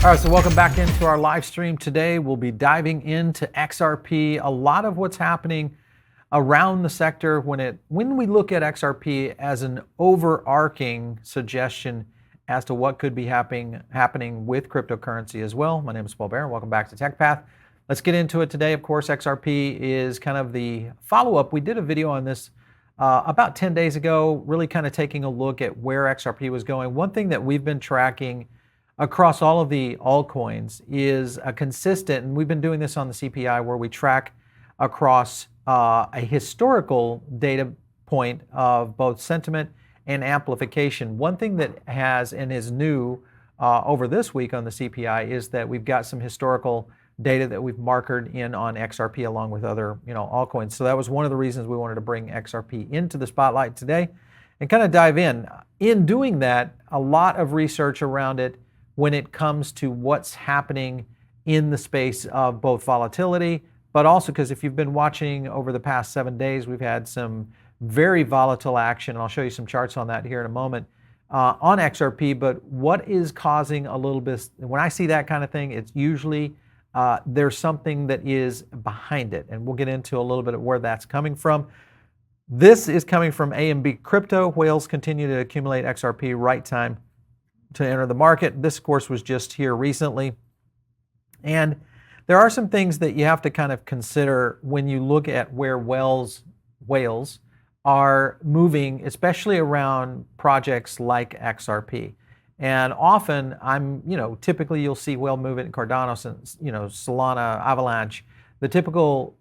All right, so welcome back into our live stream. Today we'll be diving into XRP. A lot of what's happening around the sector when we look at XRP as an overarching suggestion as to what could be happening with cryptocurrency as well. My name is Paul Barron. Welcome back to TechPath. Let's get into it today. Of course, XRP is kind of the follow-up. We did a video on this about 10 days ago, really kind of taking a look at where XRP was going. One thing that we've been tracking across all of the altcoins is a consistent, and we've been doing this on the CPI, where we track across a historical data point of both sentiment and amplification. One thing that has and is new over this week on the CPI is that we've got some historical data that we've markered in on XRP along with other altcoins. So that was one of the reasons we wanted to bring XRP into the spotlight today and kind of dive in. In doing that, a lot of research around it when it comes to what's happening in the space of both volatility, but also because if you've been watching over the past 7 days, we've had some very volatile action, and I'll show you some charts on that here in a moment, on XRP. But what is causing a little bit, when I see that kind of thing, it's usually there's something that is behind it, and we'll get into a little bit of where that's coming from. This is coming from AMB Crypto. Whales continue to accumulate XRP, right time to enter the market. This, of course, was just here recently. And there are some things that you have to kind of consider when you look at where whales are moving, especially around projects like XRP. And often typically you'll see whale movement in Cardano, Solana, Avalanche, the typical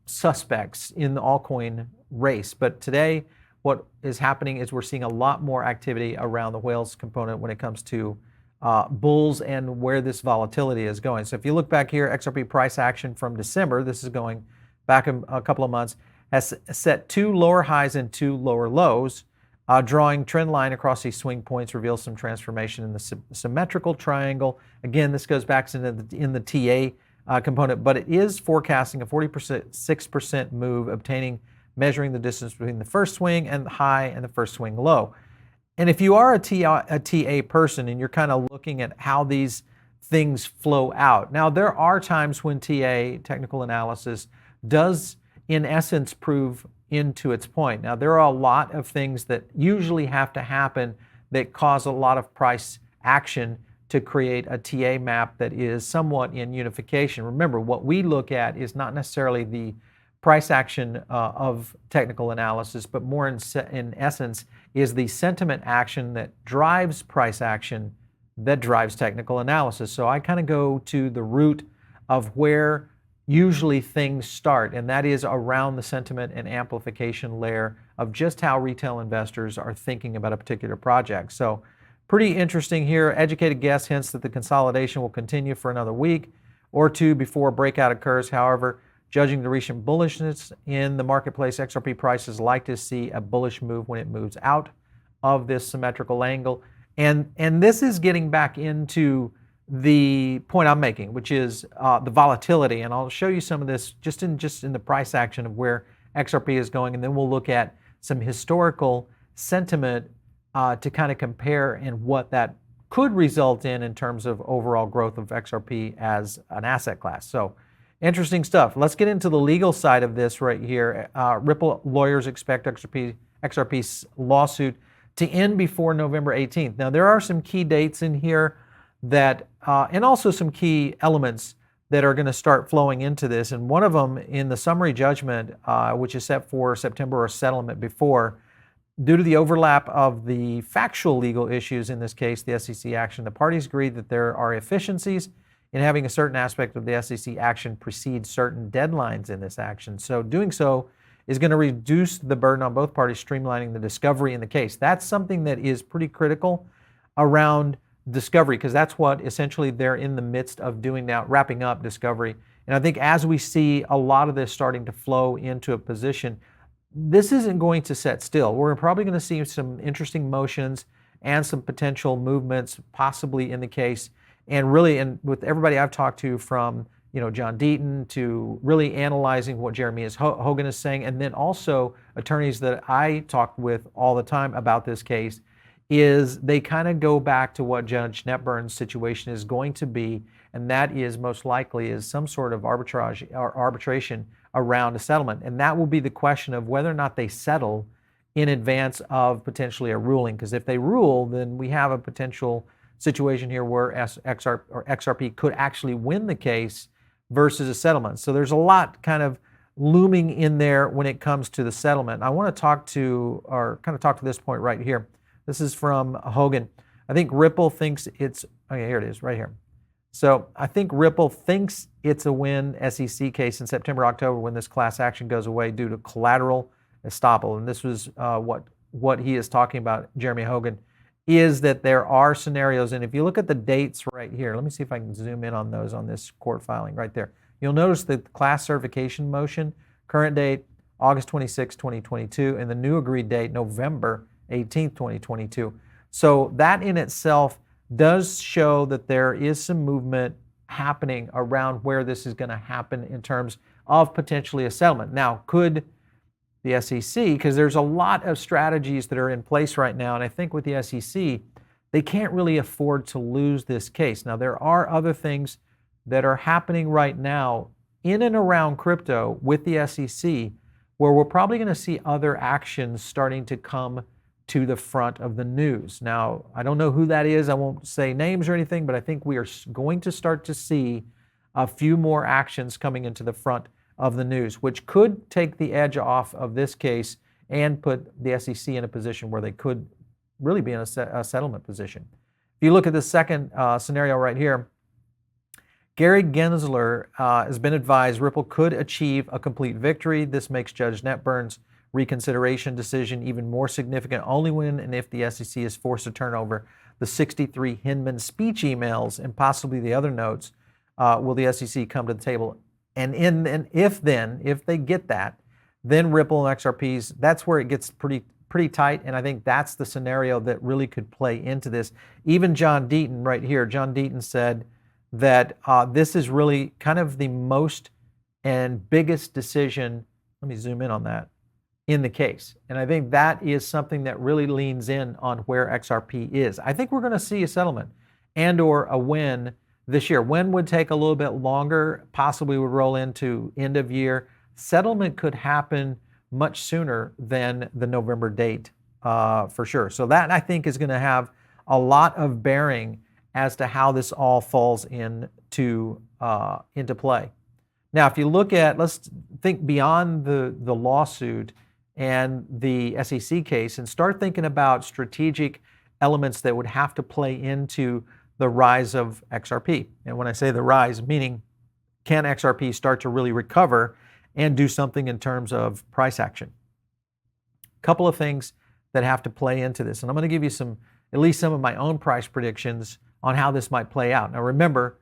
suspects in the altcoin race. But today, what is happening is we're seeing a lot more activity around the whales component when it comes to bulls and where this volatility is going. So if you look back here, XRP price action from December, this is going back a couple of months, has set 2 lower highs and 2 lower lows. Drawing trend line across these swing points reveals some transformation in the symmetrical triangle. Again, this goes back in the TA component, but it is forecasting a 46% move, measuring the distance between the first swing and the high and the first swing low. And if you are a TA person and you're kind of looking at how these things flow out, now there are times when TA, technical analysis, does in essence prove into its point. Now there are a lot of things that usually have to happen that cause a lot of price action to create a TA map that is somewhat in unification. Remember, what we look at is not necessarily the price action of technical analysis, but more in essence is the sentiment action that drives price action that drives technical analysis. So I kind of go to the root of where usually things start, and that is around the sentiment and amplification layer of just how retail investors are thinking about a particular project. So pretty interesting here. Educated guess hints that the consolidation will continue for another week or two before a breakout occurs. However, judging the recent bullishness in the marketplace, XRP prices like to see a bullish move when it moves out of this symmetrical angle. And this is getting back into the point I'm making, which is the volatility. And I'll show you some of this just in the price action of where XRP is going. And then we'll look at some historical sentiment to kind of compare and what that could result in terms of overall growth of XRP as an asset class. So interesting stuff. Let's get into the legal side of this right here. Ripple lawyers expect XRP's lawsuit to end before November 18th. Now, there are some key dates in here that, and also some key elements that are going to start flowing into this. And one of them in the summary judgment, which is set for September or settlement before, due to the overlap of the factual legal issues, in this case, the SEC action, the parties agreed that there are efficiencies in having a certain aspect of the SEC action precede certain deadlines in this action. So doing so is going to reduce the burden on both parties, streamlining the discovery in the case. That's something that is pretty critical around discovery, because that's what essentially they're in the midst of doing now, wrapping up discovery. And I think as we see a lot of this starting to flow into a position, this isn't going to set still. We're probably going to see some interesting motions and some potential movements possibly in the case. And really, and with everybody I've talked to, from John Deaton to really analyzing what Jeremy Hogan is saying, and then also attorneys that I talk with all the time about this case, is they kind of go back to what Judge Netburn's situation is going to be, and that is most likely is some sort of arbitrage or arbitration around a settlement. And that will be the question of whether or not they settle in advance of potentially a ruling. Because if they rule, then we have a potential situation here where XRP could actually win the case versus a settlement. So there's a lot kind of looming in there when it comes to the settlement. I want to talk to this point right here. This is from Hogan. I think Ripple thinks it's, okay, here it is, right here. So I think Ripple thinks it's a win SEC case in September, October when this class action goes away due to collateral estoppel. And this was what he is talking about, Jeremy Hogan, is that there are scenarios. And if you look at the dates right here, let me see if I can zoom in on those on this court filing right there. You'll notice the class certification motion, current date, August 26, 2022, and the new agreed date, November 18th, 2022. So that in itself does show that there is some movement happening around where this is going to happen in terms of potentially a settlement. Now, could the SEC, because there's a lot of strategies that are in place right now, and I think with the SEC, they can't really afford to lose this case. Now, there are other things that are happening right now in and around crypto with the SEC where we're probably going to see other actions starting to come to the front of the news. Now, I don't know who that is. I won't say names or anything, but I think we are going to start to see a few more actions coming into the front of the news, which could take the edge off of this case and put the SEC in a position where they could really be in a settlement position. If you look at the second scenario right here, Gary Gensler has been advised Ripple could achieve a complete victory. This makes Judge Netburn's reconsideration decision even more significant only when and if the SEC is forced to turn over the 63 Hinman speech emails and possibly the other notes. Will the SEC come to the table? And if they get that, then Ripple and XRPs, that's where it gets pretty tight. And I think that's the scenario that really could play into this. Even John Deaton right here, John Deaton said that this is really kind of the most and biggest decision, let me zoom in on that, in the case. And I think that is something that really leans in on where XRP is. I think we're going to see a settlement and or a win this year. Win would take a little bit longer, possibly would roll into end of year. Settlement could happen much sooner than the November date for sure. So that I think is going to have a lot of bearing as to how this all falls into play. Now, if you look at, let's think beyond the lawsuit and the SEC case and start thinking about strategic elements that would have to play into the rise of XRP. And when I say the rise, meaning can XRP start to really recover and do something in terms of price action? A couple of things that have to play into this. And I'm going to give you at least some of my own price predictions on how this might play out. Now remember,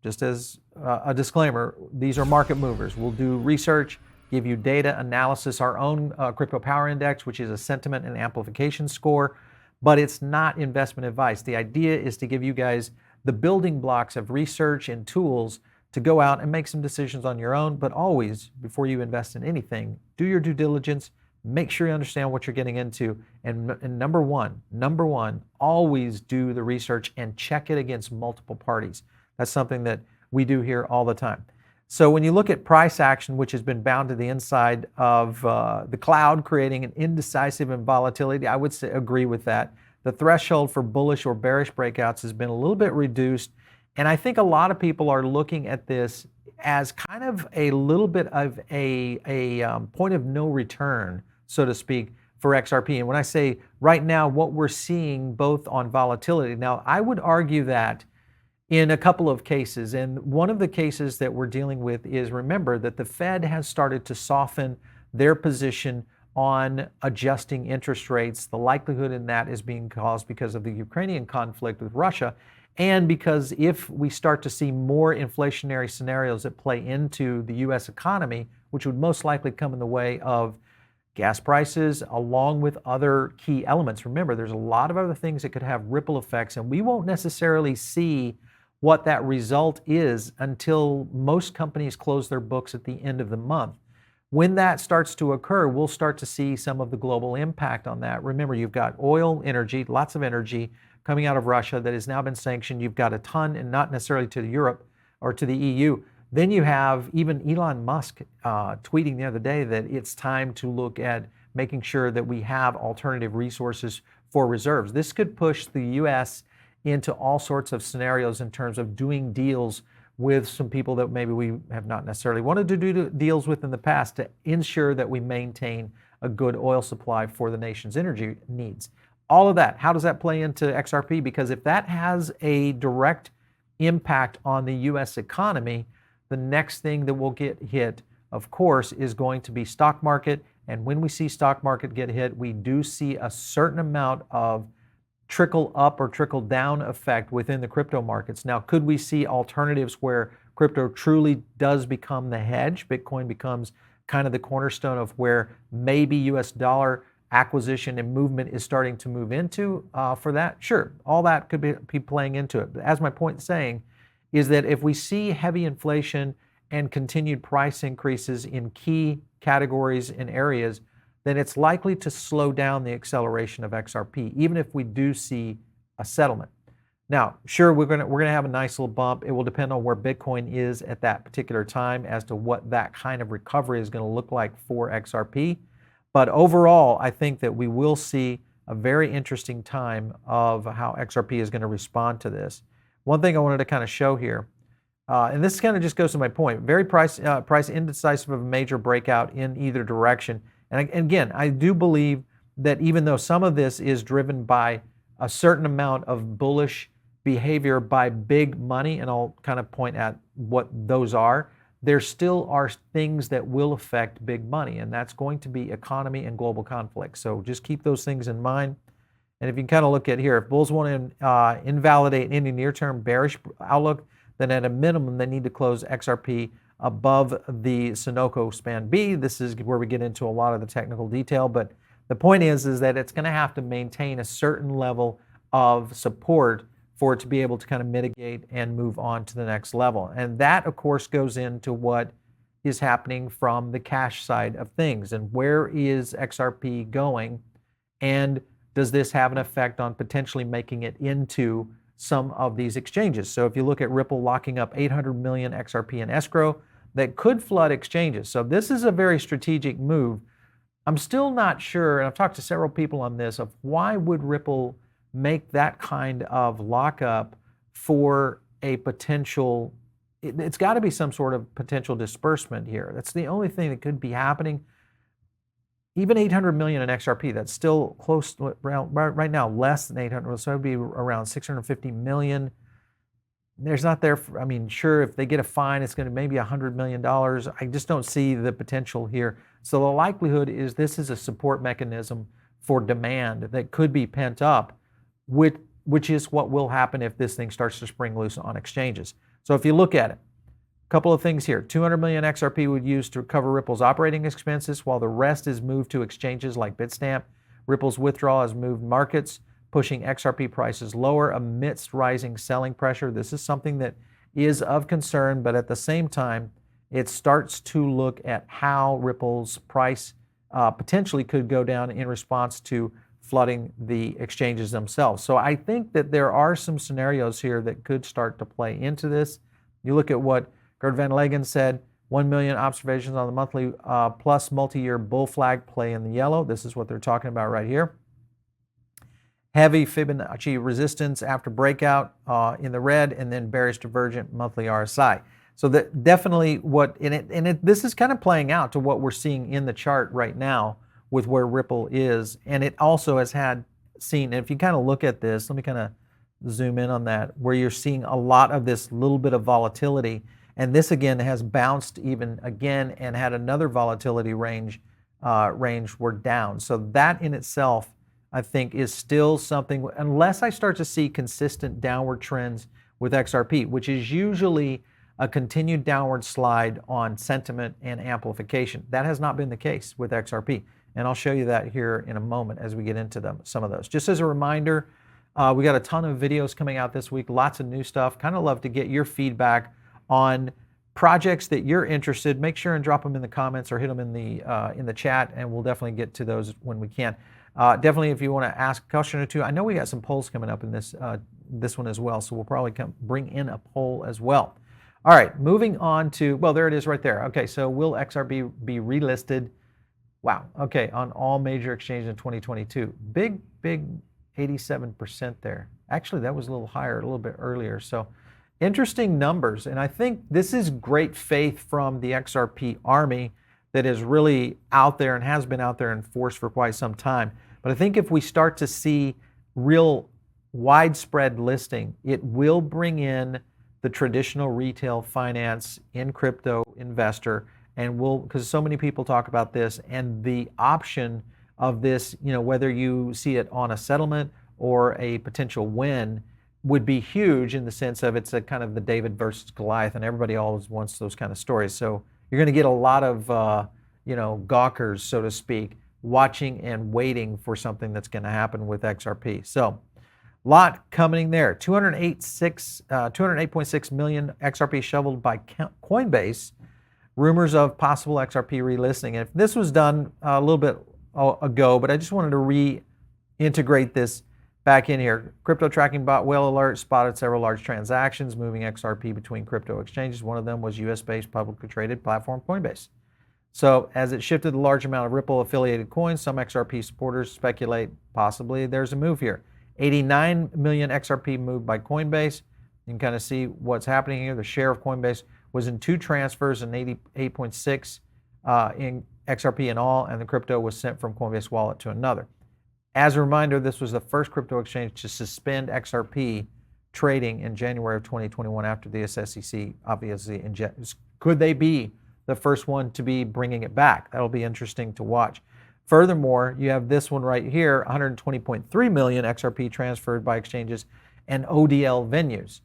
just as a disclaimer, these are market movers. We'll do research, give you data analysis, our own Crypto Power Index, which is a sentiment and amplification score, but it's not investment advice. The idea is to give you guys the building blocks of research and tools to go out and make some decisions on your own, but always, before you invest in anything, do your due diligence, make sure you understand what you're getting into, and number one, always do the research and check it against multiple parties. That's something that we do here all the time. So when you look at price action, which has been bound to the inside of the cloud, creating an indecisive and volatility, I would agree with that. The threshold for bullish or bearish breakouts has been a little bit reduced, and I think a lot of people are looking at this as kind of a little bit of a point of no return, so to speak, for XRP. And when I say right now, what we're seeing both on volatility, now I would argue that in a couple of cases, and one of the cases that we're dealing with is, remember that the Fed has started to soften their position on adjusting interest rates. The likelihood in that is being caused because of the Ukrainian conflict with Russia, and because if we start to see more inflationary scenarios that play into the US economy, which would most likely come in the way of gas prices, along with other key elements. Remember, there's a lot of other things that could have ripple effects, and we won't necessarily see what that result is until most companies close their books at the end of the month. When that starts to occur, we'll start to see some of the global impact on that. Remember, you've got oil, energy, lots of energy coming out of Russia that has now been sanctioned. You've got a ton, and not necessarily to Europe or to the EU. Then you have even Elon Musk tweeting the other day that it's time to look at making sure that we have alternative resources for reserves. This could push the U.S. into all sorts of scenarios in terms of doing deals with some people that maybe we have not necessarily wanted to do deals with in the past to ensure that we maintain a good oil supply for the nation's energy needs. All of that, how does that play into XRP? Because if that has a direct impact on the U.S. economy, the next thing that will get hit, of course, is going to be stock market. And when we see stock market get hit, we do see a certain amount of trickle up or trickle down effect within the crypto markets. Now, could we see alternatives where crypto truly does become the hedge? Bitcoin becomes kind of the cornerstone of where maybe US dollar acquisition and movement is starting to move into for that? Sure, all that could be playing into it. But as my point is saying, is that if we see heavy inflation and continued price increases in key categories and areas, then it's likely to slow down the acceleration of XRP, even if we do see a settlement. Now, sure, we're gonna have a nice little bump. It will depend on where Bitcoin is at that particular time as to what that kind of recovery is going to look like for XRP. But overall, I think that we will see a very interesting time of how XRP is going to respond to this. One thing I wanted to kind of show here, and this kind of just goes to my point, very price indecisive of a major breakout in either direction. And again, I do believe that even though some of this is driven by a certain amount of bullish behavior by big money, and I'll kind of point at what those are, there still are things that will affect big money, and that's going to be economy and global conflict. So just keep those things in mind. And if you can kind of look at here, if bulls want to invalidate any near-term bearish outlook, then at a minimum, they need to close XRP above the Sunoco span B. This is where we get into a lot of the technical detail, but the point is that it's going to have to maintain a certain level of support for it to be able to kind of mitigate and move on to the next level. And that, of course, goes into what is happening from the cash side of things and where is XRP going, and does this have an effect on potentially making it into some of these exchanges? So if you look at Ripple locking up 800 million XRP in escrow, that could flood exchanges. So this is a very strategic move. I'm still not sure, and I've talked to several people on this, of why would Ripple make that kind of lockup for a potential, it's got to be some sort of potential disbursement here. That's the only thing that could be happening. Even 800 million in XRP, that's still close to around, right now, less than 800, so it would be around 650 million. There's not there, I mean, sure, if they get a fine, it's going to maybe $100 million. I just don't see the potential here. So the likelihood is this is a support mechanism for demand that could be pent up, which is what will happen if this thing starts to spring loose on exchanges. So if you look at it, a couple of things here. 200 million XRP would use to cover Ripple's operating expenses, while the rest is moved to exchanges like Bitstamp. Ripple's withdrawal has moved markets, pushing XRP prices lower amidst rising selling pressure. This is something that is of concern, but at the same time, it starts to look at how Ripple's price potentially could go down in response to flooding the exchanges themselves. So I think that there are some scenarios here that could start to play into this. You look at what Gerd Van Legen said, 1 million observations on the monthly plus multi-year bull flag play in the yellow. This is what they're talking about right here. Heavy Fibonacci resistance after breakout in the red, and then bearish divergent monthly RSI. So that definitely this is kind of playing out to what we're seeing in the chart right now with where Ripple is. And it also has seen, if you kind of look at this, let me kind of zoom in on that, where you're seeing a lot of this little bit of volatility. And this again has bounced even again and had another volatility range we're down. So that in itself, I think, is still something, unless I start to see consistent downward trends with XRP, which is usually a continued downward slide on sentiment and amplification. That has not been the case with XRP. And I'll show you that here in a moment as we get into some of those. Just as a reminder, we got a ton of videos coming out this week, lots of new stuff. Kind of love to get your feedback on projects that you're interested, make sure and drop them in the comments or hit them in the chat, and we'll definitely get to those when we can. Definitely, if you want to ask a question or two, I know we got some polls coming up in this one as well, so we'll probably bring in a poll as well. All right, moving on to, well, there it is right there. Okay, so will XRP be relisted? Wow, okay, on all major exchanges in 2022. Big 87% there. Actually, that was a little higher a little bit earlier. So interesting numbers. And I think this is great faith from the XRP army that is really out there and has been out there in force for quite some time. But I think if we start to see real widespread listing, it will bring in the traditional retail finance in crypto investor, and because so many people talk about this, and the option of this, whether you see it on a settlement or a potential win, would be huge in the sense of it's a kind of the David versus Goliath, and everybody always wants those kind of stories. So you're going to get a lot of gawkers, so to speak, watching and waiting for something that's going to happen with XRP. So a lot coming there. 208.6 million XRP shoveled by Coinbase. Rumors of possible XRP relisting. And if this was done a little bit ago, but I just wanted to reintegrate this back in here. Crypto tracking bot whale alert spotted several large transactions moving XRP between crypto exchanges. One of them was US-based publicly traded platform Coinbase. So as it shifted a large amount of Ripple affiliated coins, some XRP supporters speculate possibly there's a move here. 89 million XRP moved by Coinbase. You can kind of see what's happening here. The share of Coinbase was in 2 transfers and 88.6 in XRP in all, and the crypto was sent from Coinbase wallet to another. As a reminder, this was the first crypto exchange to suspend XRP trading in January of 2021 after the SEC obviously could they be the first one to be bringing it back? That'll be interesting to watch. Furthermore, you have this one right here, 120.3 million XRP transferred by exchanges and ODL venues.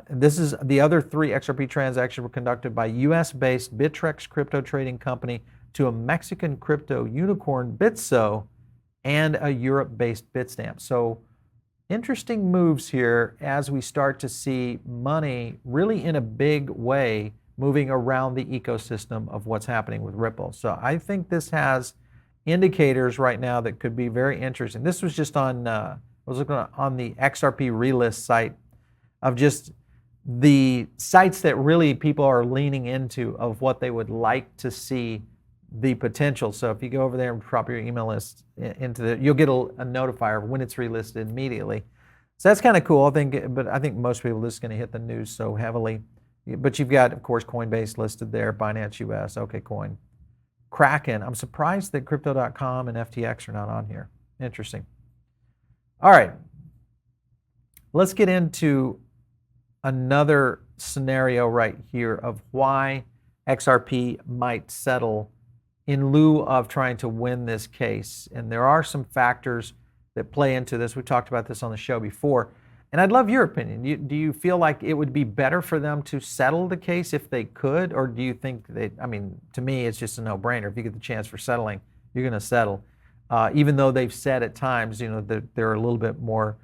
This is the other 3 XRP transactions were conducted by US-based Bittrex crypto trading company to a Mexican crypto unicorn Bitso and a Europe-based Bitstamp. So interesting moves here as we start to see money really in a big way moving around the ecosystem of what's happening with Ripple. So I think this has indicators right now that could be very interesting. This was just on, I was looking on the XRP relist site of just the sites that really people are leaning into of what they would like to see the potential. So if you go over there and drop your email list into you'll get a notifier when it's relisted immediately. So that's kind of cool, I think, but I think most people, this is going to hit the news so heavily. But you've got, of course, Coinbase listed there, Binance US, OKCoin, Kraken. I'm surprised that Crypto.com and FTX are not on here. Interesting. All right. Let's get into another scenario right here of why XRP might settle in lieu of trying to win this case. And there are some factors that play into this. We talked about this on the show before. And I'd love your opinion. Do you feel like it would be better for them to settle the case if they could? Or do you think to me, it's just a no-brainer. If you get the chance for settling, you're going to settle. Even though they've said at times, that they're a little bit more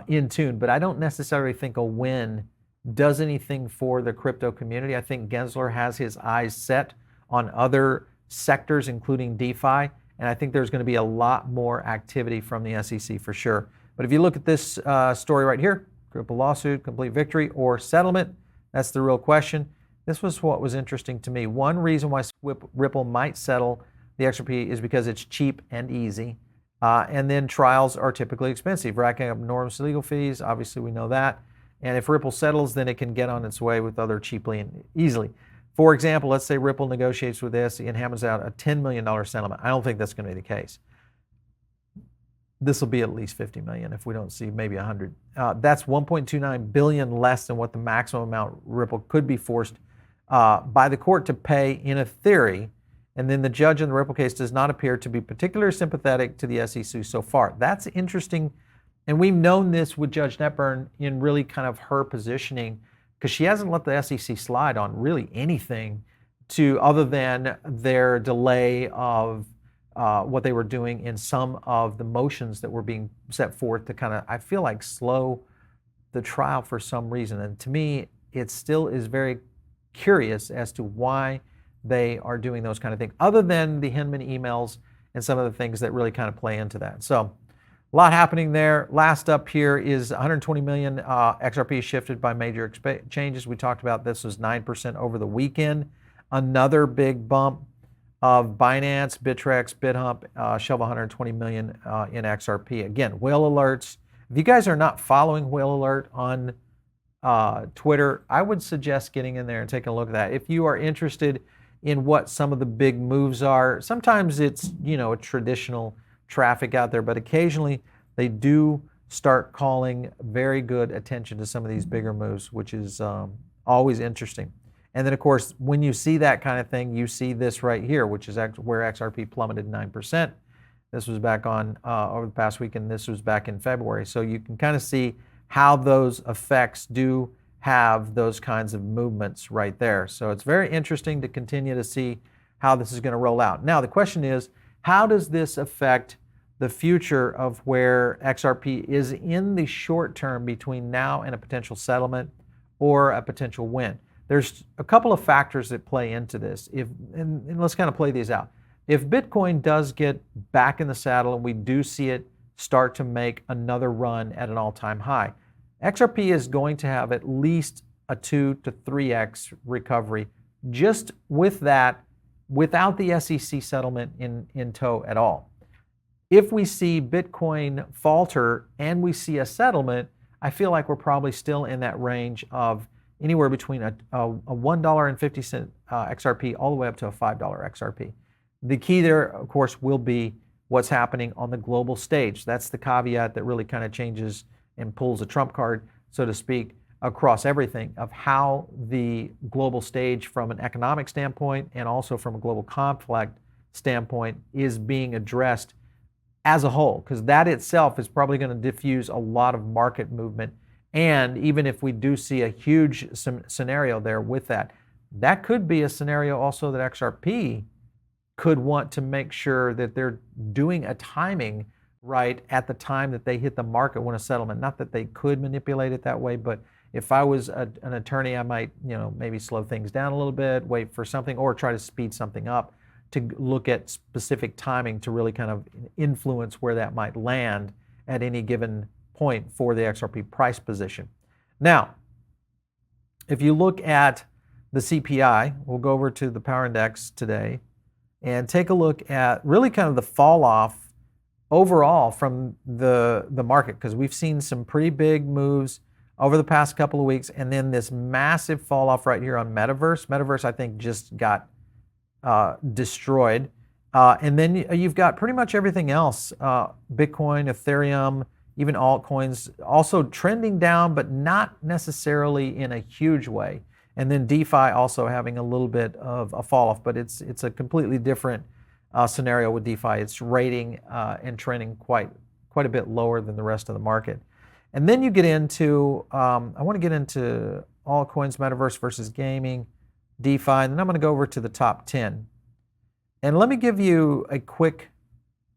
in tune. But I don't necessarily think a win does anything for the crypto community. I think Gensler has his eyes set on other sectors, including DeFi. And I think there's going to be a lot more activity from the SEC for sure. But if you look at this story right here, Ripple lawsuit, complete victory, or settlement, that's the real question. This was what was interesting to me. One reason why Ripple might settle the XRP is because it's cheap and easy. And then trials are typically expensive, racking up enormous legal fees. Obviously, we know that. And if Ripple settles, then it can get on its way with other cheaply and easily. For example, let's say Ripple negotiates with this and hammers out a $10 million settlement. I don't think that's going to be the case. This will be at least 50 million if we don't see maybe 100. That's 1.29 billion less than what the maximum amount Ripple could be forced by the court to pay in a theory. And then the judge in the Ripple case does not appear to be particularly sympathetic to the SEC so far. That's interesting. And we've known this with Judge Netburn in really kind of her positioning, because she hasn't let the SEC slide on really anything other than their delay of what they were doing in some of the motions that were being set forth to kind of, I feel like, slow the trial for some reason. And to me, it still is very curious as to why they are doing those kind of things, other than the Hinman emails and some of the things that really kind of play into that. So a lot happening there. Last up here is 120 million XRP shifted by major changes. We talked about this was 9% over the weekend. Another big bump of Binance, Bittrex, BitHump, shove 120 million in XRP. Again, whale alerts. If you guys are not following Whale Alert on Twitter, I would suggest getting in there and taking a look at that. If you are interested in what some of the big moves are, sometimes it's, a traditional traffic out there, but occasionally they do start calling very good attention to some of these bigger moves, which is always interesting. And then, of course, when you see that kind of thing, you see this right here, which is where XRP plummeted 9%. This was back on over the past week, and this was back in February. So you can kind of see how those effects do have those kinds of movements right there. So it's very interesting to continue to see how this is going to roll out. Now, the question is, how does this affect the future of where XRP is in the short term between now and a potential settlement or a potential win? There's a couple of factors that play into this. And let's kind of play these out. If Bitcoin does get back in the saddle and we do see it start to make another run at an all-time high, XRP is going to have at least a 2 to 3x recovery just with that, without the SEC settlement in tow at all. If we see Bitcoin falter and we see a settlement, I feel like we're probably still in that range of anywhere between a $1.50 XRP all the way up to a $5 XRP. The key there, of course, will be what's happening on the global stage. That's the caveat that really kind of changes and pulls a trump card, so to speak, across everything of how the global stage from an economic standpoint and also from a global conflict standpoint is being addressed as a whole, because that itself is probably going to diffuse a lot of market movement. And even if we do see a huge scenario there with that, that could be a scenario also that XRP could want to make sure that they're doing a timing right at the time that they hit the market when a settlement. Not that they could manipulate it that way, but if I was an attorney, I might, maybe slow things down a little bit, wait for something, or try to speed something up to look at specific timing to really kind of influence where that might land at any given point for the XRP price position. Now, if you look at the CPI, we'll go over to the power index today and take a look at really kind of the fall off overall from the market, because we've seen some pretty big moves over the past couple of weeks, and then this massive fall off right here on Metaverse. Metaverse, I think, just got destroyed. And then you've got pretty much everything else, Bitcoin, Ethereum, even altcoins, also trending down, but not necessarily in a huge way. And then DeFi also having a little bit of a fall off, but it's a completely different scenario with DeFi. It's rating and trending quite a bit lower than the rest of the market. And then you get into, I want to get into altcoins, Metaverse versus gaming, DeFi, and then I'm going to go over to the top 10. And let me give you a quick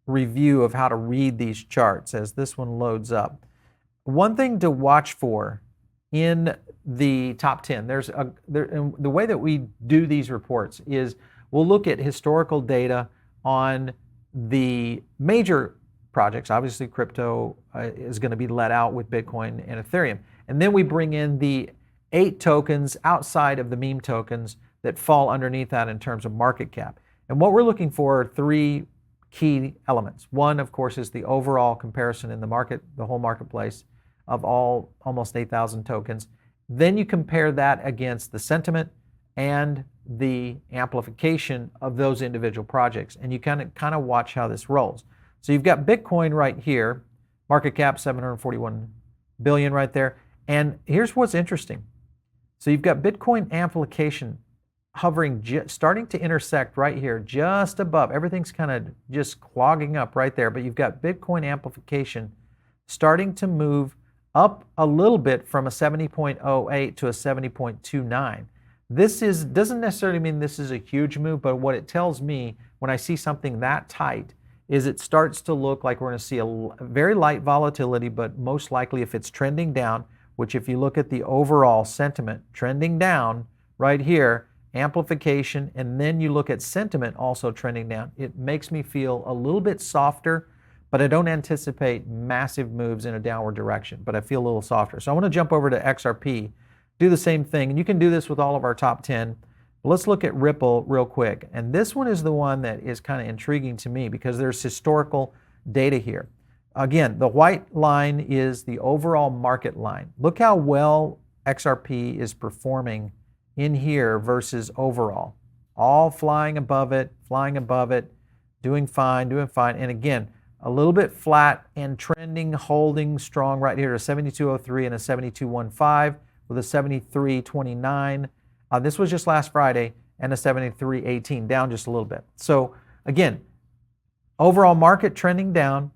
review of how to read these charts as this one loads up. One thing to watch for in the top 10, the way that we do these reports is we'll look at historical data on the major projects. Obviously, crypto is going to be let out with Bitcoin and Ethereum. And then we bring in the 8 tokens outside of the meme tokens that fall underneath that in terms of market cap. And what we're looking for are 3 key elements. One, of course, is the overall comparison in the market, the whole marketplace of almost 8,000 tokens. Then you compare that against the sentiment and the amplification of those individual projects. And you kind of watch how this rolls. So you've got Bitcoin right here, market cap 741 billion right there. And here's what's interesting. So you've got Bitcoin amplification hovering, starting to intersect right here, just above. Everything's kind of just clogging up right there, but you've got Bitcoin amplification starting to move up a little bit from a 70.08 to a 70.29. This doesn't necessarily mean this is a huge move, but what it tells me when I see something that tight is it starts to look like we're going to see a very light volatility, but most likely if it's trending down, which if you look at the overall sentiment trending down right here, amplification, and then you look at sentiment also trending down. It makes me feel a little bit softer, but I don't anticipate massive moves in a downward direction, but I feel a little softer. So I want to jump over to XRP, do the same thing, and you can do this with all of our top 10. Let's look at Ripple real quick. And this one is the one that is kind of intriguing to me because there's historical data here. Again, the white line is the overall market line. Look how well XRP is performing in here versus overall. All flying above it, doing fine, doing fine. And again, a little bit flat and trending, holding strong right here, a 72.03 and a 72.15 with a 73.29. This was just last Friday, and a 73.18, down just a little bit. So again, overall market trending down,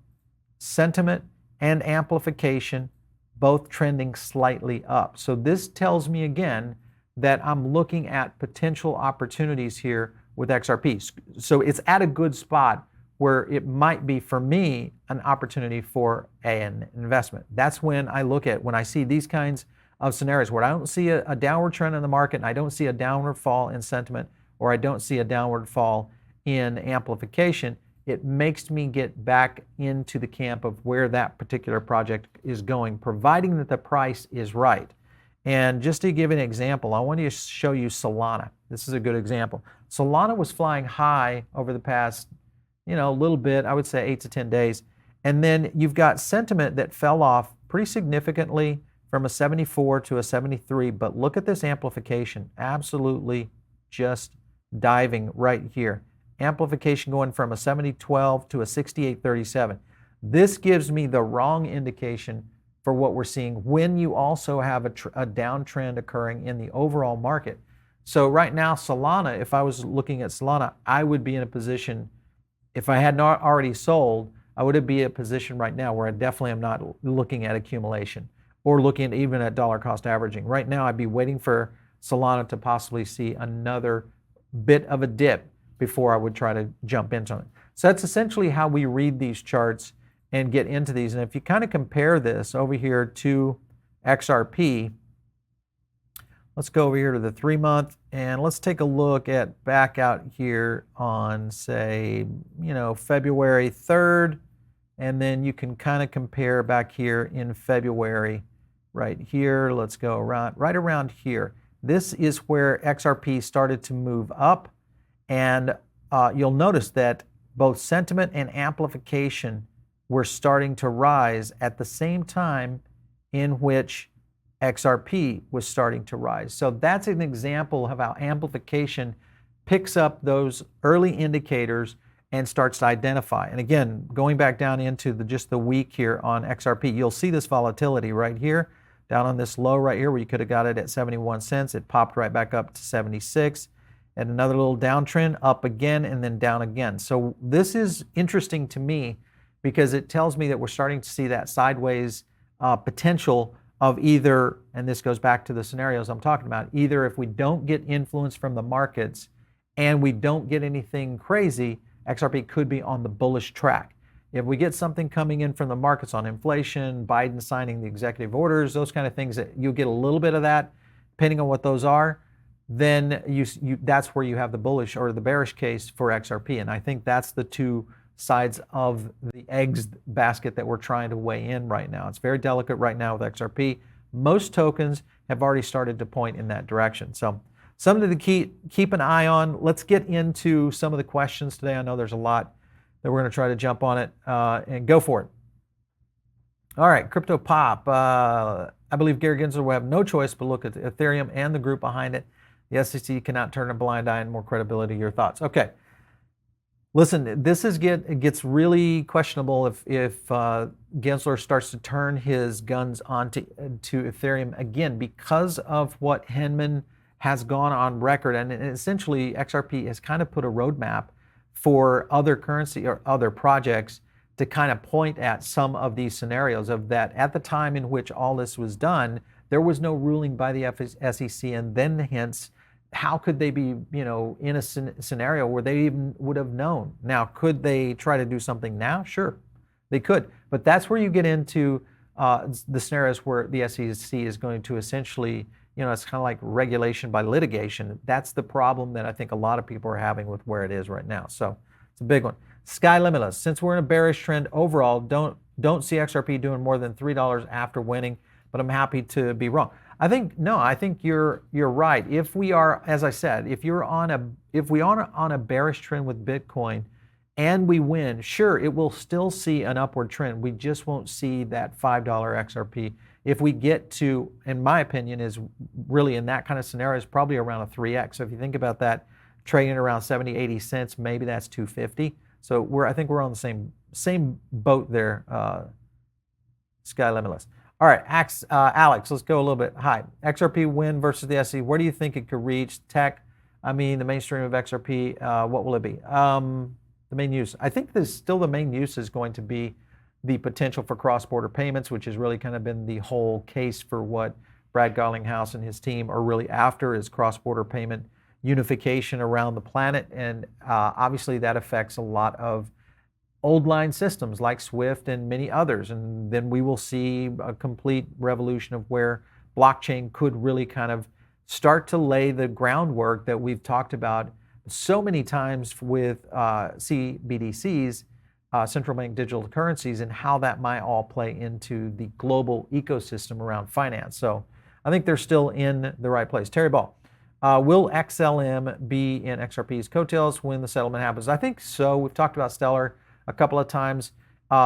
sentiment and amplification both trending slightly up. So this tells me again that I'm looking at potential opportunities here with XRP. So it's at a good spot where it might be, for me, an opportunity for an investment. That's when I look at, when I see these kinds of scenarios where I don't see a downward trend in the market and I don't see a downward fall in sentiment, or I don't see a downward fall in amplification, it makes me get back into the camp of where that particular project is going, providing that the price is right. And just to give an example, I want to show you Solana. This is a good example. Solana was flying high over the past, a little bit, I would say 8 to 10 days. And then you've got sentiment that fell off pretty significantly from a 74 to a 73, but look at this amplification, absolutely just diving right here. Amplification going from a 70.12 to a 68.37. This gives me the wrong indication for what we're seeing when you also have a downtrend occurring in the overall market. So right now, Solana, if I was looking at Solana, I would be in a position, if I had not already sold, I would be in a position right now where I definitely am not looking at accumulation or looking even at dollar cost averaging. Right now, I'd be waiting for Solana to possibly see another bit of a dip before I would try to jump into it. So that's essentially how we read these charts and get into these. And if you kind of compare this over here to XRP, let's go over here to the 3-month and let's take a look at back out here on, say, February 3rd. And then you can kind of compare back here in February right here. Let's go around right around here. This is where XRP started to move up. And you'll notice that both sentiment and amplification were starting to rise at the same time in which XRP was starting to rise. So that's an example of how amplification picks up those early indicators and starts to identify. And again, going back down into just the week here on XRP, you'll see this volatility right here, down on this low right here where you could have got it at 71 cents. It popped right back up to 76. And another little downtrend, up again, and then down again. So this is interesting to me because it tells me that we're starting to see that sideways potential of either, and this goes back to the scenarios I'm talking about, either if we don't get influence from the markets and we don't get anything crazy, XRP could be on the bullish track. If we get something coming in from the markets on inflation, Biden signing the executive orders, those kind of things, that you'll get a little bit of that, depending on what those are, then that's where you have the bullish or the bearish case for XRP. And I think that's the two sides of the eggs basket that we're trying to weigh in right now. It's very delicate right now with XRP. Most tokens have already started to point in that direction. So something to keep an eye on. Let's get into some of the questions today. I know there's a lot that we're going to try to jump on it and go for it. All right, Crypto Pop. I believe Gary Gensler will have no choice but look at Ethereum and the group behind it. The SEC cannot turn a blind eye and more credibility. Your thoughts? Okay. Listen, this it gets really questionable if Gensler starts to turn his guns onto Ethereum again because of what Henman has gone on record, and essentially XRP has kind of put a roadmap for other currency or other projects to kind of point at some of these scenarios of that at the time in which all this was done, there was no ruling by the SEC, and then hence, how could they be, in a scenario where they even would have known? Now, could they try to do something now? Sure, they could. But that's where you get into the scenarios where the SEC is going to essentially it's kind of like regulation by litigation. That's the problem that I think a lot of people are having with where it is right now. So it's a big one. Sky Limitless. Since we're in a bearish trend overall, don't see XRP doing more than $3 after winning, but I'm happy to be wrong. I think you're right. If we are, as I said, if we are on a bearish trend with Bitcoin and we win, sure, it will still see an upward trend. We just won't see that $5 XRP. If we get to, in my opinion, is really in that kind of scenario is probably around a 3x. So if you think about that, trading around 70, 80 cents, maybe that's 250. So I think we're on the same boat there, Sky Limitless. All right, Alex, let's go a little bit. Hi, XRP win versus the SE. Where do you think it could reach? Tech, the mainstream of XRP, what will it be? The main use. I think the main use is going to be the potential for cross-border payments, which has really kind of been the whole case for what Brad Garlinghouse and his team are really after, is cross-border payment unification around the planet. And obviously that affects a lot of old line systems like Swift and many others. And then we will see a complete revolution of where blockchain could really kind of start to lay the groundwork that we've talked about so many times with CBDCs, central bank digital currencies, and how that might all play into the global ecosystem around finance. So I think they're still in the right place. Terry Ball, will XLM be in XRP's coattails when the settlement happens? I think so. We've talked about Stellar a couple of times.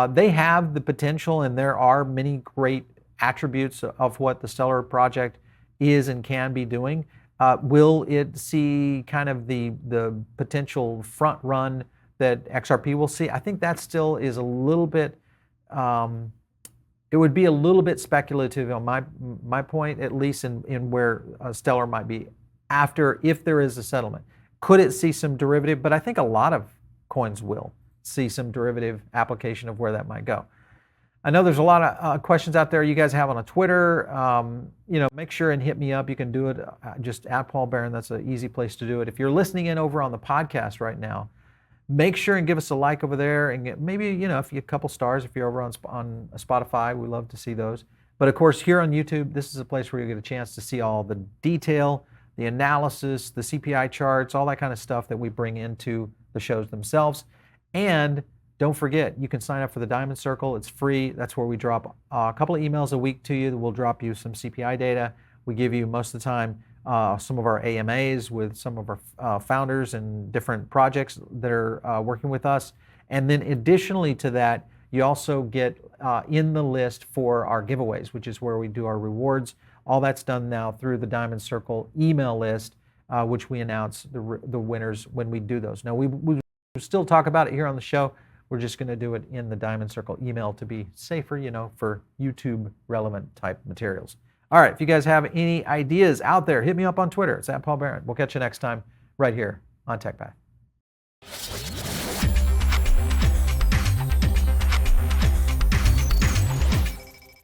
They have the potential, and there are many great attributes of what the Stellar project is and can be doing. Will it see kind of the potential front run that XRP will see? I think that still is a little bit, it would be a little bit speculative on my point, at least in where Stellar might be after, if there is a settlement. Could it see some derivative? But I think a lot of coins will see some derivative application of where that might go. I know there's a lot of questions out there you guys have on Twitter. Make sure and hit me up. You can do it just at Paul Barron. That's an easy place to do it. If you're listening in over on the podcast right now, make sure and give us a like over there, and maybe if you a couple stars if you're over on Spotify. We love to see those. But of course, here on YouTube, this is a place where you get a chance to see all the detail, the analysis, the CPI charts, all that kind of stuff that we bring into the shows themselves. And don't forget, you can sign up for the Diamond Circle. It's free. That's where we drop a couple of emails a week to you that will drop you some CPI data. We give you most of the time some of our AMAs with some of our founders and different projects that are working with us. And then additionally to that, you also get in the list for our giveaways, which is where we do our rewards. All that's done now through the Diamond Circle email list, which we announce the winners when we do those. Now, we still talk about it here on the show. We're just going to do it in the Diamond Circle email to be safer, for YouTube relevant type materials. All right, if you guys have any ideas out there, hit me up on Twitter. It's at Paul Barron. We'll catch you next time right here on TechPath.